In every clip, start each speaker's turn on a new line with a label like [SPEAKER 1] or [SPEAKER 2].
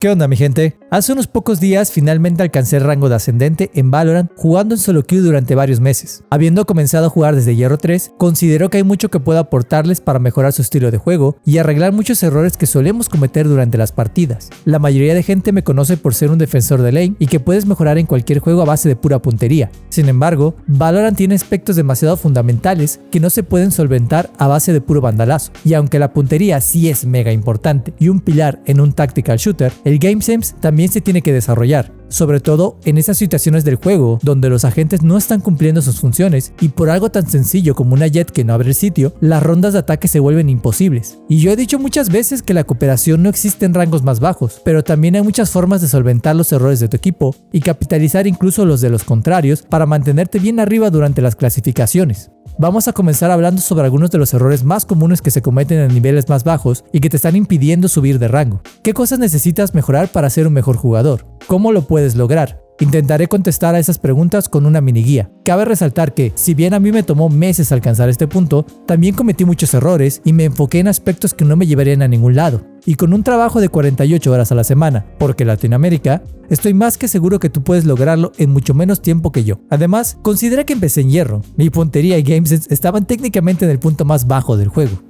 [SPEAKER 1] ¿Qué onda mi gente? Hace unos pocos días finalmente alcancé el rango de ascendente en Valorant jugando en solo queue durante varios meses. Habiendo comenzado a jugar desde Hierro 3, considero que hay mucho que puedo aportarles para mejorar su estilo de juego y arreglar muchos errores que solemos cometer durante las partidas. La mayoría de gente me conoce por ser un defensor de lane y que puedes mejorar en cualquier juego a base de pura puntería. Sin embargo, Valorant tiene aspectos demasiado fundamentales que no se pueden solventar a base de puro bandalazo. Y aunque la puntería sí es mega importante y un pilar en un tactical shooter, el game sense también se tiene que desarrollar, sobre todo en esas situaciones del juego donde los agentes no están cumpliendo sus funciones y por algo tan sencillo como una Jett que no abre el sitio, las rondas de ataque se vuelven imposibles. Y yo he dicho muchas veces que la cooperación no existe en rangos más bajos, pero también hay muchas formas de solventar los errores de tu equipo y capitalizar incluso los de los contrarios para mantenerte bien arriba durante las clasificaciones. Vamos a comenzar hablando sobre algunos de los errores más comunes que se cometen en niveles más bajos y que te están impidiendo subir de rango. ¿Qué cosas necesitas mejorar para ser un mejor jugador? ¿Cómo lo puedes lograr? Intentaré contestar a esas preguntas con una mini guía. Cabe resaltar que, si bien a mí me tomó meses alcanzar este punto, también cometí muchos errores y me enfoqué en aspectos que no me llevarían a ningún lado. Y con un trabajo de 48 horas a la semana, porque Latinoamérica, estoy más que seguro que tú puedes lograrlo en mucho menos tiempo que yo. Además, considera que empecé en hierro. Mi puntería y gamesense estaban técnicamente en el punto más bajo del juego.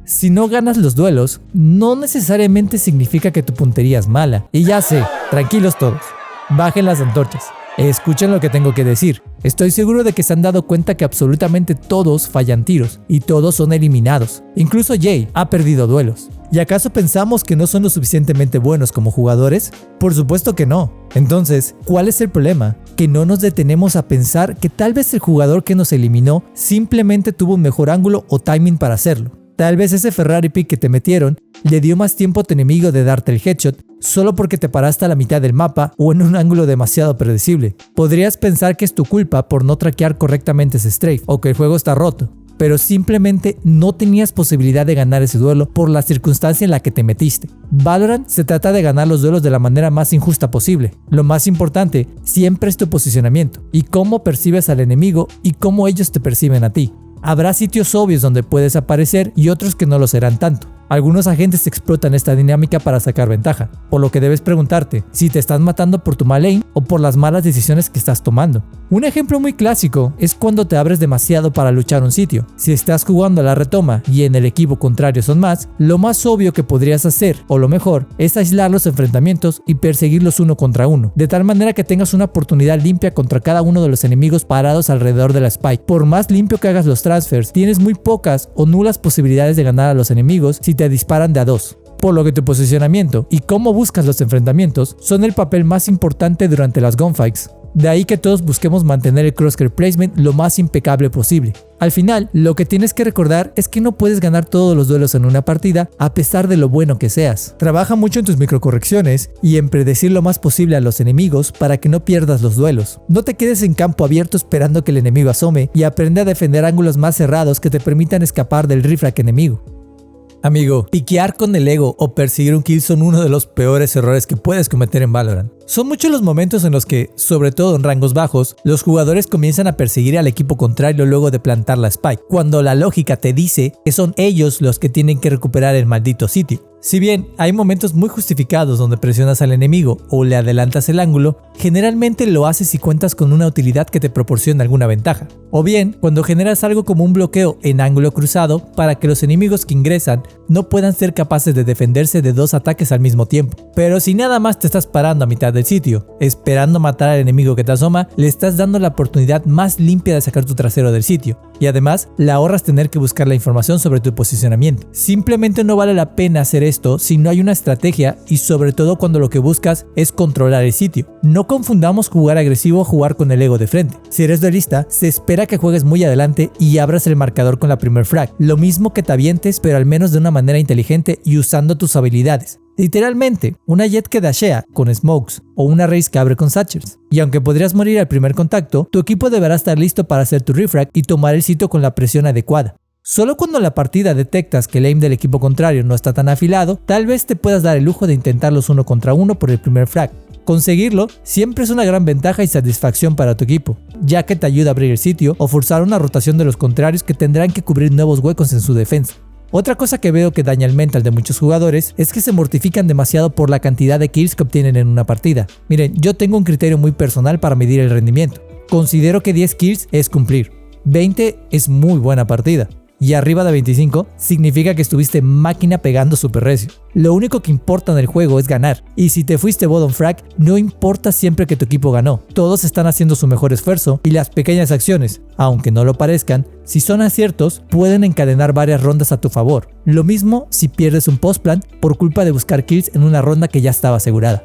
[SPEAKER 1] Si no ganas los duelos, no necesariamente significa que tu puntería es mala. Y ya sé, tranquilos todos. Bajen las antorchas. Escuchen lo que tengo que decir. Estoy seguro de que se han dado cuenta que absolutamente todos fallan tiros y todos son eliminados. Incluso Jay ha perdido duelos. ¿Y acaso pensamos que no son lo suficientemente buenos como jugadores? Por supuesto que no. Entonces, ¿cuál es el problema? Que no nos detenemos a pensar que tal vez el jugador que nos eliminó simplemente tuvo un mejor ángulo o timing para hacerlo. Tal vez ese Ferrari pick que te metieron le dio más tiempo a tu enemigo de darte el headshot solo porque te paraste a la mitad del mapa o en un ángulo demasiado predecible. Podrías pensar que es tu culpa por no traquear correctamente ese strafe o que el juego está roto, pero simplemente no tenías posibilidad de ganar ese duelo por la circunstancia en la que te metiste. Valorant se trata de ganar los duelos de la manera más injusta posible. Lo más importante siempre es tu posicionamiento y cómo percibes al enemigo y cómo ellos te perciben a ti. Habrá sitios obvios donde puedes aparecer y otros que no lo serán tanto. Algunos agentes explotan esta dinámica para sacar ventaja, por lo que debes preguntarte si te están matando por tu mal aim o por las malas decisiones que estás tomando. Un ejemplo muy clásico es cuando te abres demasiado para luchar un sitio. Si estás jugando a la retoma y en el equipo contrario son más, lo más obvio que podrías hacer, o lo mejor, es aislar los enfrentamientos y perseguirlos uno contra uno, de tal manera que tengas una oportunidad limpia contra cada uno de los enemigos parados alrededor de la spike. Por más limpio que hagas los transfers, tienes muy pocas o nulas posibilidades de ganar a los enemigos si te disparan de a dos. Por lo que tu posicionamiento y cómo buscas los enfrentamientos son el papel más importante durante las gunfights. De ahí que todos busquemos mantener el crosshair placement lo más impecable posible. Al final, lo que tienes que recordar es que no puedes ganar todos los duelos en una partida a pesar de lo bueno que seas. Trabaja mucho en tus microcorrecciones y en predecir lo más posible a los enemigos para que no pierdas los duelos. No te quedes en campo abierto esperando que el enemigo asome y aprende a defender ángulos más cerrados que te permitan escapar del refrag enemigo. Amigo, piquear con el ego o perseguir un kill son uno de los peores errores que puedes cometer en Valorant. Son muchos los momentos en los que, sobre todo en rangos bajos, los jugadores comienzan a perseguir al equipo contrario luego de plantar la spike, cuando la lógica te dice que son ellos los que tienen que recuperar el maldito sitio. Si bien hay momentos muy justificados donde presionas al enemigo o le adelantas el ángulo, generalmente lo haces si cuentas con una utilidad que te proporciona alguna ventaja. O bien, cuando generas algo como un bloqueo en ángulo cruzado para que los enemigos que ingresan no puedan ser capaces de defenderse de dos ataques al mismo tiempo. Pero si nada más te estás parando a mitad del sitio, esperando matar al enemigo que te asoma, le estás dando la oportunidad más limpia de sacar tu trasero del sitio. Y además, le ahorras tener que buscar la información sobre tu posicionamiento. Simplemente no vale la pena hacer esto si no hay una estrategia y sobre todo cuando lo que buscas es controlar el sitio. No confundamos jugar agresivo o jugar con el ego de frente. Si eres duelista, se espera que juegues muy adelante y abras el marcador con la primer frag. Lo mismo que te avientes, pero al menos de una manera inteligente y usando tus habilidades. Literalmente, una Jett que dashea con smokes o una Raze que abre con satchels. Y aunque podrías morir al primer contacto, tu equipo deberá estar listo para hacer tu refrag y tomar el sitio con la presión adecuada. Solo cuando en la partida detectas que el aim del equipo contrario no está tan afilado, tal vez te puedas dar el lujo de intentarlos uno contra uno por el primer frag. Conseguirlo siempre es una gran ventaja y satisfacción para tu equipo, ya que te ayuda a abrir el sitio o forzar una rotación de los contrarios que tendrán que cubrir nuevos huecos en su defensa. Otra cosa que veo que daña el mental de muchos jugadores es que se mortifican demasiado por la cantidad de kills que obtienen en una partida. Miren, yo tengo un criterio muy personal para medir el rendimiento. Considero que 10 kills es cumplir, 20 es muy buena partida, y arriba de 25 significa que estuviste máquina pegando super recio. Lo único que importa en el juego es ganar, y si te fuiste bottom frag, no importa siempre que tu equipo ganó. Todos están haciendo su mejor esfuerzo y las pequeñas acciones, aunque no lo parezcan, si son aciertos, pueden encadenar varias rondas a tu favor. Lo mismo si pierdes un post plan por culpa de buscar kills en una ronda que ya estaba asegurada.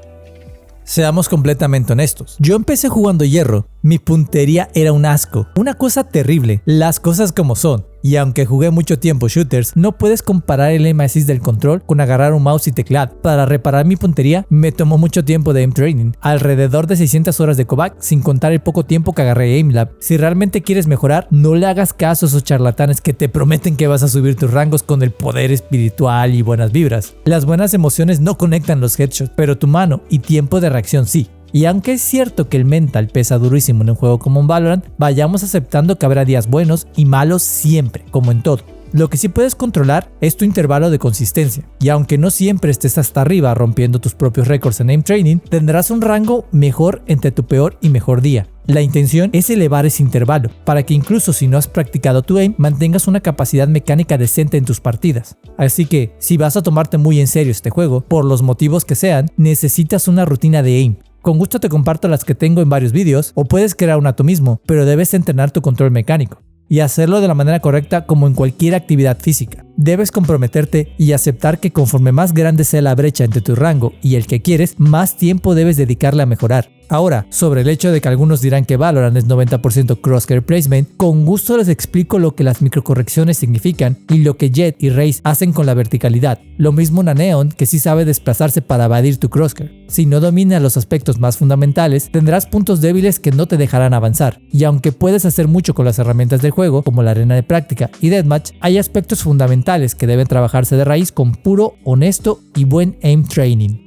[SPEAKER 1] Seamos completamente honestos, yo empecé jugando hierro, mi puntería era un asco, una cosa terrible, las cosas como son. Y aunque jugué mucho tiempo shooters, no puedes comparar el aim assist del control con agarrar un mouse y teclado. Para reparar mi puntería me tomó mucho tiempo de aim training, alrededor de 600 horas de KOVAC, sin contar el poco tiempo que agarré AimLab. Si realmente quieres mejorar, no le hagas caso a esos charlatanes que te prometen que vas a subir tus rangos con el poder espiritual y buenas vibras. Las buenas emociones no conectan los headshots, pero tu mano y tiempo de reacción sí. Y aunque es cierto que el mental pesa durísimo en un juego como un Valorant, vayamos aceptando que habrá días buenos y malos siempre, como en todo. Lo que sí puedes controlar es tu intervalo de consistencia, y aunque no siempre estés hasta arriba rompiendo tus propios récords en aim training, tendrás un rango mejor entre tu peor y mejor día. La intención es elevar ese intervalo, para que incluso si no has practicado tu aim, mantengas una capacidad mecánica decente en tus partidas. Así que, si vas a tomarte muy en serio este juego, por los motivos que sean, necesitas una rutina de aim. Con gusto te comparto las que tengo en varios vídeos, o puedes crear una tú mismo, pero debes entrenar tu control mecánico y hacerlo de la manera correcta como en cualquier actividad física. Debes comprometerte y aceptar que conforme más grande sea la brecha entre tu rango y el que quieres, más tiempo debes dedicarle a mejorar. Ahora, sobre el hecho de que algunos dirán que Valorant es 90% crosshair placement, con gusto les explico lo que las microcorrecciones significan y lo que Jett y Raze hacen con la verticalidad. Lo mismo una Neon, que sí sabe desplazarse para evadir tu crosshair. Si no dominas los aspectos más fundamentales, tendrás puntos débiles que no te dejarán avanzar. Y aunque puedes hacer mucho con las herramientas del juego, como la arena de práctica y deathmatch, hay aspectos fundamentales que deben trabajarse de raíz con puro, honesto y buen aim training.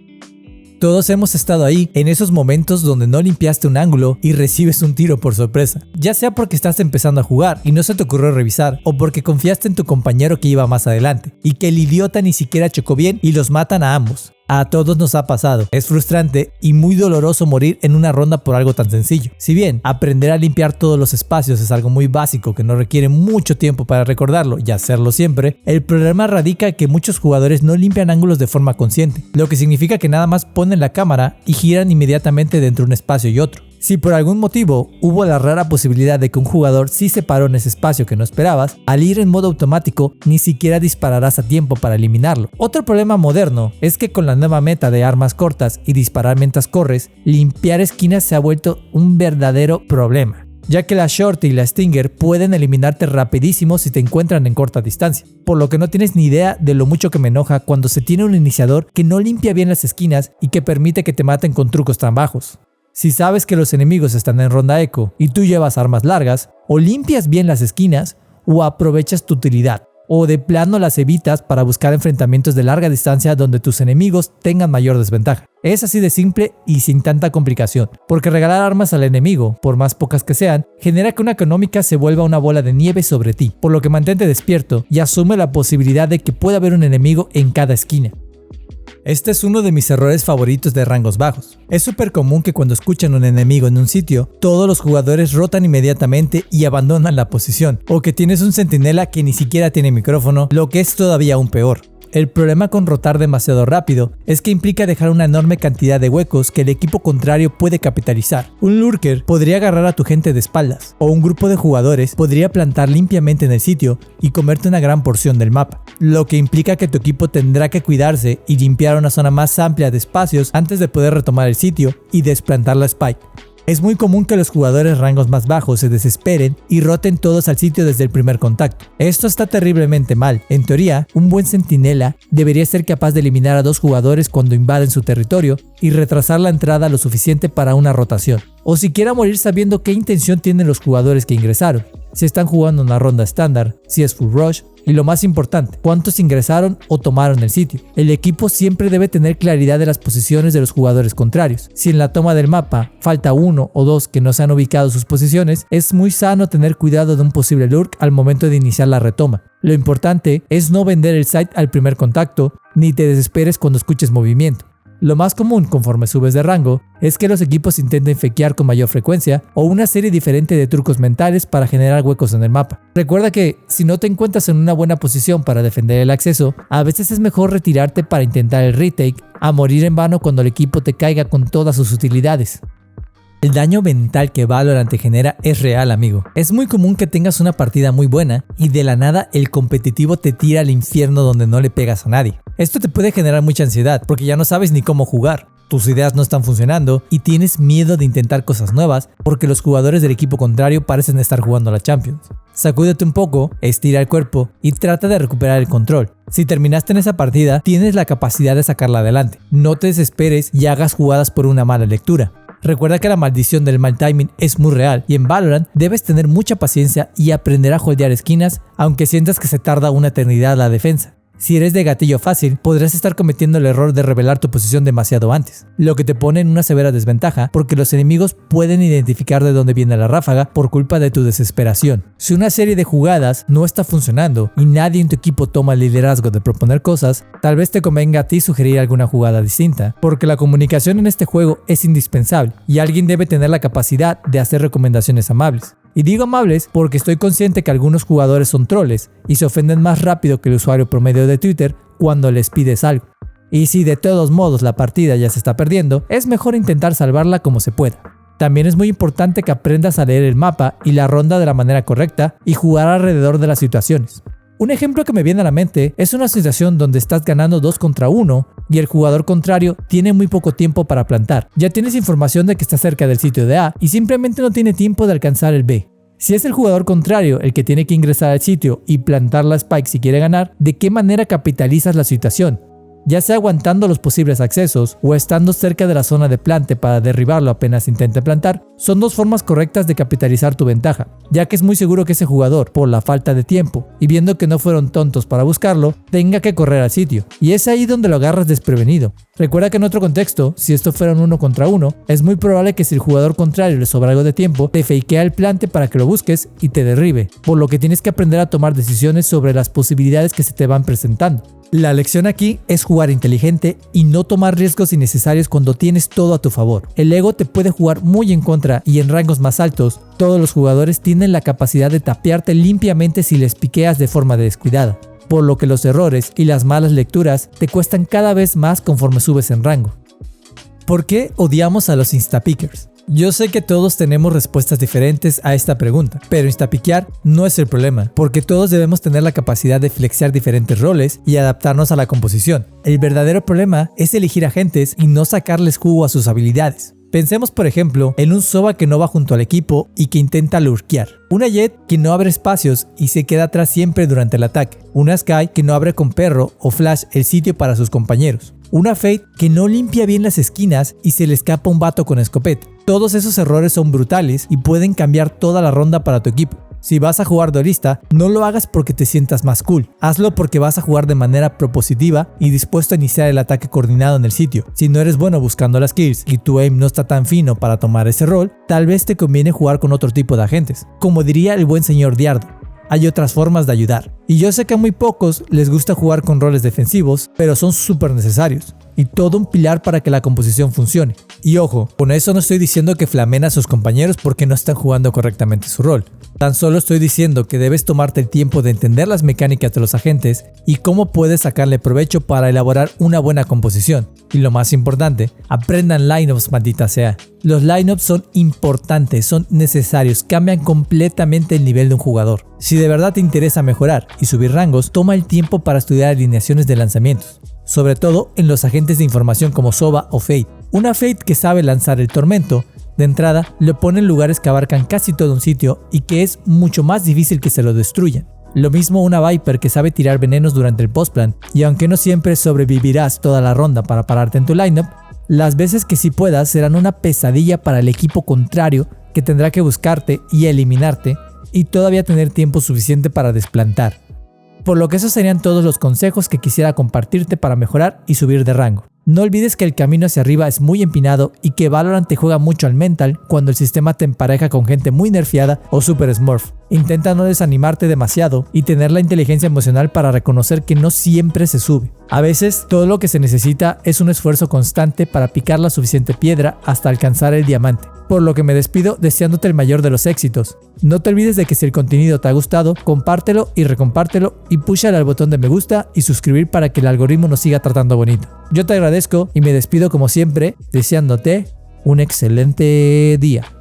[SPEAKER 1] Todos hemos estado ahí, en esos momentos donde no limpiaste un ángulo y recibes un tiro por sorpresa. Ya sea porque estás empezando a jugar y no se te ocurrió revisar, o porque confiaste en tu compañero que iba más adelante, y que el idiota ni siquiera chocó bien y los matan a ambos. A todos nos ha pasado. Es frustrante y muy doloroso morir en una ronda por algo tan sencillo. Si bien aprender a limpiar todos los espacios es algo muy básico que no requiere mucho tiempo para recordarlo y hacerlo siempre, el problema radica en que muchos jugadores no limpian ángulos de forma consciente, lo que significa que nada más ponen la cámara y giran inmediatamente dentro de un espacio y otro. Si por algún motivo hubo la rara posibilidad de que un jugador sí se paró en ese espacio que no esperabas, al ir en modo automático ni siquiera dispararás a tiempo para eliminarlo. Otro problema moderno es que con la nueva meta de armas cortas y disparar mientras corres, limpiar esquinas se ha vuelto un verdadero problema, ya que la Shorty y la Stinger pueden eliminarte rapidísimo si te encuentran en corta distancia, por lo que no tienes ni idea de lo mucho que me enoja cuando se tiene un iniciador que no limpia bien las esquinas y que permite que te maten con trucos tan bajos. Si sabes que los enemigos están en ronda eco y tú llevas armas largas, o limpias bien las esquinas o aprovechas tu utilidad, o de plano las evitas para buscar enfrentamientos de larga distancia donde tus enemigos tengan mayor desventaja. Es así de simple y sin tanta complicación, porque regalar armas al enemigo, por más pocas que sean, genera que una económica se vuelva una bola de nieve sobre ti, por lo que mantente despierto y asume la posibilidad de que pueda haber un enemigo en cada esquina. Este es uno de mis errores favoritos de rangos bajos. Es súper común que cuando escuchan un enemigo en un sitio, todos los jugadores rotan inmediatamente y abandonan la posición, o que tienes un centinela que ni siquiera tiene micrófono, lo que es todavía aún peor. El problema con rotar demasiado rápido es que implica dejar una enorme cantidad de huecos que el equipo contrario puede capitalizar. Un lurker podría agarrar a tu gente de espaldas, o un grupo de jugadores podría plantar limpiamente en el sitio y comerte una gran porción del mapa, lo que implica que tu equipo tendrá que cuidarse y limpiar una zona más amplia de espacios antes de poder retomar el sitio y desplantar la spike. Es muy común que los jugadores rangos más bajos se desesperen y roten todos al sitio desde el primer contacto. Esto está terriblemente mal. En teoría, un buen centinela debería ser capaz de eliminar a 2 jugadores cuando invaden su territorio y retrasar la entrada lo suficiente para una rotación, o siquiera morir sabiendo qué intención tienen los jugadores que ingresaron. si están jugando una ronda estándar, si es full rush, y lo más importante, cuántos ingresaron o tomaron el sitio. El equipo siempre debe tener claridad de las posiciones de los jugadores contrarios. Si en la toma del mapa falta uno o dos que no se han ubicado sus posiciones, es muy sano tener cuidado de un posible lurk al momento de iniciar la retoma. Lo importante es no vender el site al primer contacto, ni te desesperes cuando escuches movimiento. Lo más común conforme subes de rango es que los equipos intenten fakear con mayor frecuencia o una serie diferente de trucos mentales para generar huecos en el mapa. Recuerda que si no te encuentras en una buena posición para defender el acceso, a veces es mejor retirarte para intentar el retake a morir en vano cuando el equipo te caiga con todas sus utilidades. El daño mental que Valorant te genera es real, amigo. Es muy común que tengas una partida muy buena y de la nada el competitivo te tira al infierno donde no le pegas a nadie. Esto te puede generar mucha ansiedad porque ya no sabes ni cómo jugar. Tus ideas no están funcionando y tienes miedo de intentar cosas nuevas porque los jugadores del equipo contrario parecen estar jugando a la Champions. Sacúdete un poco, estira el cuerpo y trata de recuperar el control. Si terminaste en esa partida, tienes la capacidad de sacarla adelante. No te desesperes y hagas jugadas por una mala lectura. Recuerda que la maldición del mal timing es muy real y en Valorant debes tener mucha paciencia y aprender a holdear esquinas aunque sientas que se tarda una eternidad la defensa. Si eres de gatillo fácil, podrás estar cometiendo el error de revelar tu posición demasiado antes, lo que te pone en una severa desventaja porque los enemigos pueden identificar de dónde viene la ráfaga por culpa de tu desesperación. Si una serie de jugadas no está funcionando y nadie en tu equipo toma el liderazgo de proponer cosas, tal vez te convenga a ti sugerir alguna jugada distinta, porque la comunicación en este juego es indispensable y alguien debe tener la capacidad de hacer recomendaciones amables. Y digo amables porque estoy consciente que algunos jugadores son troles y se ofenden más rápido que el usuario promedio de Twitter cuando les pides algo. Y si de todos modos la partida ya se está perdiendo, es mejor intentar salvarla como se pueda. También es muy importante que aprendas a leer el mapa y la ronda de la manera correcta y jugar alrededor de las situaciones. Un ejemplo que me viene a la mente es una situación donde estás ganando 2 contra 1 y el jugador contrario tiene muy poco tiempo para plantar. Ya tienes información de que está cerca del sitio de A y simplemente no tiene tiempo de alcanzar el B. Si es el jugador contrario el que tiene que ingresar al sitio y plantar la spike si quiere ganar, ¿de qué manera capitalizas la situación? Ya sea aguantando los posibles accesos o estando cerca de la zona de plante para derribarlo apenas intente plantar, son dos formas correctas de capitalizar tu ventaja, ya que es muy seguro que ese jugador, por la falta de tiempo y viendo que no fueron tontos para buscarlo, tenga que correr al sitio, y es ahí donde lo agarras desprevenido. Recuerda que en otro contexto, si esto fuera un 1 contra 1, es muy probable que si el jugador contrario le sobra algo de tiempo, te fakea el plante para que lo busques y te derribe, por lo que tienes que aprender a tomar decisiones sobre las posibilidades que se te van presentando. La lección aquí es jugar inteligente y no tomar riesgos innecesarios cuando tienes todo a tu favor. El ego te puede jugar muy en contra y en rangos más altos, todos los jugadores tienen la capacidad de tapearte limpiamente si les piqueas de forma descuidada, por lo que los errores y las malas lecturas te cuestan cada vez más conforme subes en rango. ¿Por qué odiamos a los instapickers? Yo sé que todos tenemos respuestas diferentes a esta pregunta, pero instapiquear no es el problema, porque todos debemos tener la capacidad de flexear diferentes roles y adaptarnos a la composición. El verdadero problema es elegir agentes y no sacarles jugo a sus habilidades. Pensemos por ejemplo en un Sova que no va junto al equipo y que intenta lurkear, una Jett que no abre espacios y se queda atrás siempre durante el ataque, una Skye que no abre con perro o flash el sitio para sus compañeros, una Fate que no limpia bien las esquinas y se le escapa un vato con escopeta. Todos esos errores son brutales y pueden cambiar toda la ronda para tu equipo. Si vas a jugar duelista, no lo hagas porque te sientas más cool. Hazlo porque vas a jugar de manera propositiva y dispuesto a iniciar el ataque coordinado en el sitio. Si no eres bueno buscando las kills y tu aim no está tan fino para tomar ese rol, tal vez te conviene jugar con otro tipo de agentes. Como diría el buen señor Diardo, hay otras formas de ayudar. Y yo sé que a muy pocos les gusta jugar con roles defensivos, pero son súper necesarios y todo un pilar para que la composición funcione. Y ojo, con eso no estoy diciendo que flamen a sus compañeros porque no están jugando correctamente su rol. Tan solo estoy diciendo que debes tomarte el tiempo de entender las mecánicas de los agentes y cómo puedes sacarle provecho para elaborar una buena composición. Y lo más importante, aprendan lineups, maldita sea. Los lineups son importantes, son necesarios, cambian completamente el nivel de un jugador. Si de verdad te interesa mejorar y subir rangos, toma el tiempo para estudiar alineaciones de lanzamientos, sobre todo en los agentes de información como Sova o Fate. Una Fate que sabe lanzar el tormento, de entrada lo pone en lugares que abarcan casi todo un sitio y que es mucho más difícil que se lo destruyan. Lo mismo una Viper que sabe tirar venenos durante el postplan, y aunque no siempre sobrevivirás toda la ronda para pararte en tu lineup, las veces que sí puedas serán una pesadilla para el equipo contrario que tendrá que buscarte y eliminarte y todavía tener tiempo suficiente para desplantar. Por lo que esos serían todos los consejos que quisiera compartirte para mejorar y subir de rango. No olvides que el camino hacia arriba es muy empinado y que Valorant te juega mucho al mental cuando el sistema te empareja con gente muy nerfeada o super smurf. Intenta no desanimarte demasiado y tener la inteligencia emocional para reconocer que no siempre se sube. A veces todo lo que se necesita es un esfuerzo constante para picar la suficiente piedra hasta alcanzar el diamante. Por lo que me despido deseándote el mayor de los éxitos. No te olvides de que si el contenido te ha gustado, compártelo y recompártelo y púchale al botón de me gusta y suscribir para que el algoritmo nos siga tratando bonito. Yo te agradezco y me despido como siempre deseándote un excelente día.